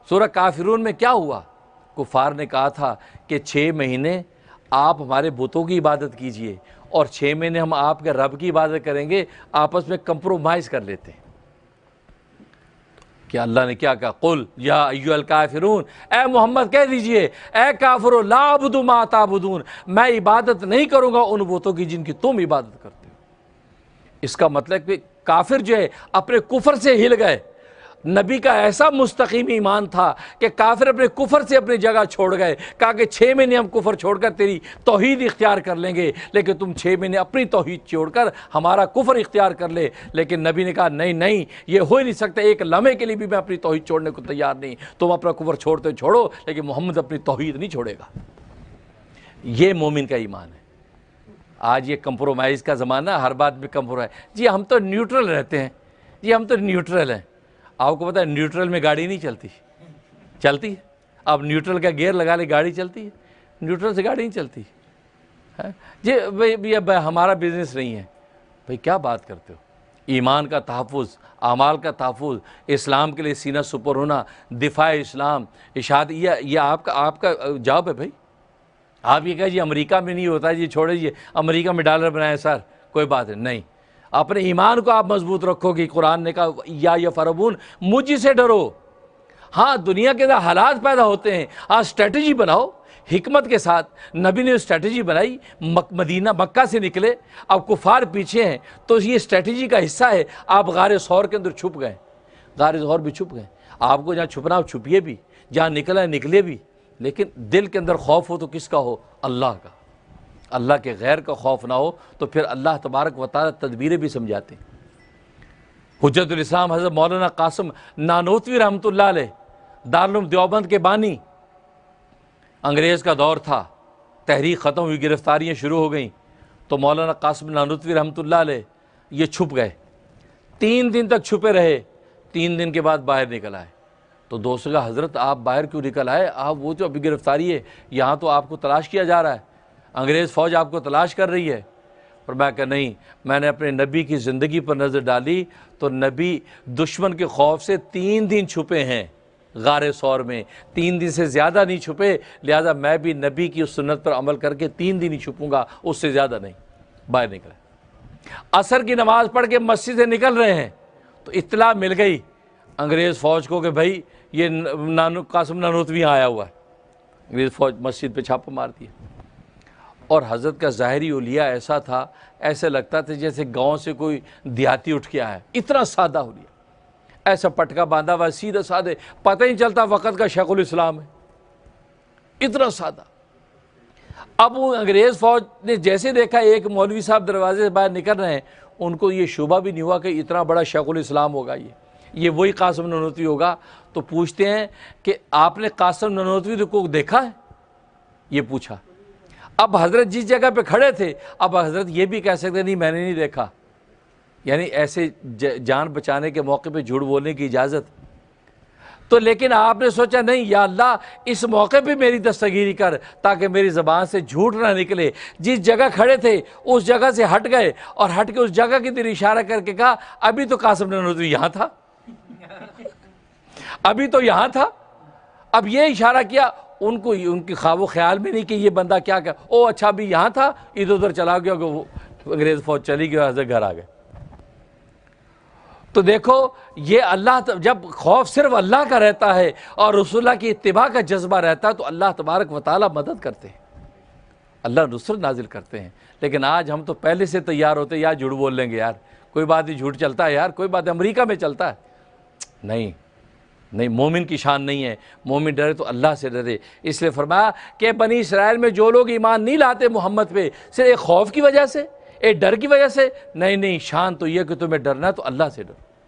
سورہ کافرون میں کیا ہوا؟ کفار نے کہا تھا کہ 6 مہینے آپ ہمارے بتوں کی عبادت کیجئے اور 6 مہینے ہم آپ کے رب کی عبادت کریں گے، آپس میں کمپرومائز کر لیتے ہیں۔ کہ اللہ نے کیا کہا؟ قل یا ایھا الکافرون، اے محمد کہہ دیجئے اے کافرو لا اعبد ما تعبدون، میں عبادت نہیں کروں گا ان بتوں کی جن کی تم عبادت کرتے ہو۔ اس کا مطلب کہ کافر جو ہے اپنے کفر سے ہل گئے۔ نبی کا ایسا مستقیم ایمان تھا کہ کافر اپنے کفر سے اپنی جگہ چھوڑ گئے، کہا کہ 6 مہینے ہم کفر چھوڑ کر تیری توحید اختیار کر لیں گے، لیکن تم 6 مہینے اپنی توحید چھوڑ کر ہمارا کفر اختیار کر لے۔ لیکن نبی نے کہا نہیں نہیں، یہ ہو ہی نہیں سکتا، ایک لمحے کے لیے بھی میں اپنی توحید چھوڑنے کو تیار نہیں۔ تم اپنا کفر چھوڑتے چھوڑو، لیکن محمد اپنی توحید نہیں چھوڑے گا۔ یہ مومن کا ایمان ہے۔ آج یہ کمپرومائز کا زمانہ، ہر بات میں کمپرومائز، جی ہم تو نیوٹرل رہتے ہیں، جی ہم تو نیوٹرل ہیں۔ آپ کو پتہ ہے نیوٹرل میں گاڑی نہیں چلتی ہے۔ اب نیوٹرل کا گیئر لگا لے گاڑی چلتی ہے، نیوٹرل سے گاڑی نہیں چلتی۔ جی بھئی اب ہمارا بزنس نہیں ہے، بھئی کیا بات کرتے ہو؟ ایمان کا تحفظ، اعمال کا تحفظ، اسلام کے لیے سینہ سپر ہونا، دفاع اسلام، اشاعت، یہ آپ کا جاب ہے بھائی۔ آپ یہ کہہ جی امریکہ میں نہیں ہوتا، جی چھوڑے جی امریکہ میں ڈالر بنائیں سر، کوئی بات نہیں۔ اپنے ایمان کو آپ مضبوط رکھو گے۔ قرآن نے کہا یا یفربون، مجھ سے ڈرو۔ ہاں دنیا کے اندر حالات پیدا ہوتے ہیں، آپ اسٹریٹجی بناؤ حکمت کے ساتھ۔ نبی نے اسٹریٹجی بنائی، مدینہ مکہ سے نکلے، اب کفار پیچھے ہیں، تو یہ اسٹریٹجی کا حصہ ہے۔ آپ غار ثور کے اندر چھپ گئے، غار ثور بھی چھپ گئے۔ آپ کو جہاں چھپنا ہو چھپیے بھی، جہاں نکلنا ہے نکلے بھی، لیکن دل کے اندر خوف ہو تو کس کا ہو؟ اللہ کا۔ اللہ کے غیر کا خوف نہ ہو تو پھر اللہ تبارک و تعالیٰ تدبیریں بھی سمجھاتے ہیں۔ حجت الاسلام حضرت مولانا قاسم نانوتوی رحمۃ اللہ علیہ، دارالعلوم دیوبند کے بانی، انگریز کا دور تھا، تحریک ختم ہوئی، گرفتاریاں شروع ہو گئیں، تو مولانا قاسم نانوتوی رحمۃ اللہ علیہ یہ چھپ گئے، 3 دن تک چھپے رہے۔ 3 دن کے بعد باہر نکل آئے، تو دوستوں کا حضرت آپ باہر کیوں نکل آئے؟ آپ وہ جو ابھی گرفتاری ہے، یہاں تو آپ کو تلاش کیا جا رہا ہے، انگریز فوج آپ کو تلاش کر رہی ہے۔ اور میں کہا نہیں، میں نے اپنے نبی کی زندگی پر نظر ڈالی تو نبی دشمن کے خوف سے 3 دن چھپے ہیں غار ثور میں، 3 دن سے زیادہ نہیں چھپے، لہذا میں بھی نبی کی اس سنت پر عمل کر کے 3 دن ہی چھپوں گا، اس سے زیادہ نہیں۔ باہر نکلے، عصر کی نماز پڑھ کے مسجد سے نکل رہے ہیں تو اطلاع مل گئی انگریز فوج کو کہ بھائی یہ قاسم نانوتوی آیا ہوا ہے۔ انگریز فوج مسجد پہ چھاپا مار دیا، اور حضرت کا ظاہری حلیہ ایسا تھا، ایسے لگتا تھا جیسے گاؤں سے کوئی دیہاتی اٹھ کے آیا، اتنا سادہ حلیہ، ایسا پٹکا باندھا ہوا، سیدھا سادے، پتہ ہی نہیں چلتا وقت کا شیخ الاسلام ہے، اتنا سادہ۔ اب وہ انگریز فوج نے جیسے دیکھا ایک مولوی صاحب دروازے سے باہر نکل رہے ہیں، ان کو یہ شبہ بھی نہیں ہوا کہ اتنا بڑا شیخ الاسلام ہوگا، یہ وہی قاسم نانوتوی ہوگا۔ تو پوچھتے ہیں کہ آپ نے قاسم نانوتوی کو دیکھا ہے؟ یہ پوچھا۔ اب حضرت جس جگہ پہ کھڑے تھے، اب حضرت یہ بھی کہہ سکتے نہیں میں نے نہیں دیکھا، یعنی ایسے جان بچانے کے موقع پہ جھوٹ بولنے کی اجازت۔ تو لیکن آپ نے سوچا نہیں یا اللہ اس موقع پہ میری دستگیری کر تاکہ میری زبان سے جھوٹ نہ نکلے۔ جس جگہ کھڑے تھے اس جگہ سے ہٹ گئے اور ہٹ کے اس جگہ کی طرف اشارہ کر کے کہا ابھی تو قاسم نانوتوی یہاں تھا، ابھی تو یہاں تھا۔ اب یہ اشارہ کیا، ان کو ان کی خواب و خیال میں نہیں کہ یہ بندہ کیا کہ او اچھا بھی یہاں تھا، ادھر ادھر چلا گیا کہ وہ انگریز فوج چلی گئی، حضرت گھر آ گئے۔ تو دیکھو یہ اللہ، جب خوف صرف اللہ کا رہتا ہے اور رسول اللہ کی اتباع کا جذبہ رہتا ہے تو اللہ تبارک و تعالیٰ مدد کرتے ہیں، اللہ نصرت نازل کرتے ہیں۔ لیکن آج ہم تو پہلے سے تیار ہوتے ہیں، یار جھوٹ بول لیں گے، یار کوئی بات نہیں، جھوٹ چلتا ہے یار، کوئی بات امریکہ میں چلتا ہے۔ نہیں نہیں، مومن کی شان نہیں ہے، مومن ڈرے تو اللہ سے ڈرے۔ اس لیے فرمایا کہ بنی اسرائیل میں جو لوگ ایمان نہیں لاتے محمد پہ صرف ایک خوف کی وجہ سے، ایک ڈر کی وجہ سے، نہیں، شان تو یہ کہ تمہیں ڈرنا ہے تو اللہ سے ڈرو۔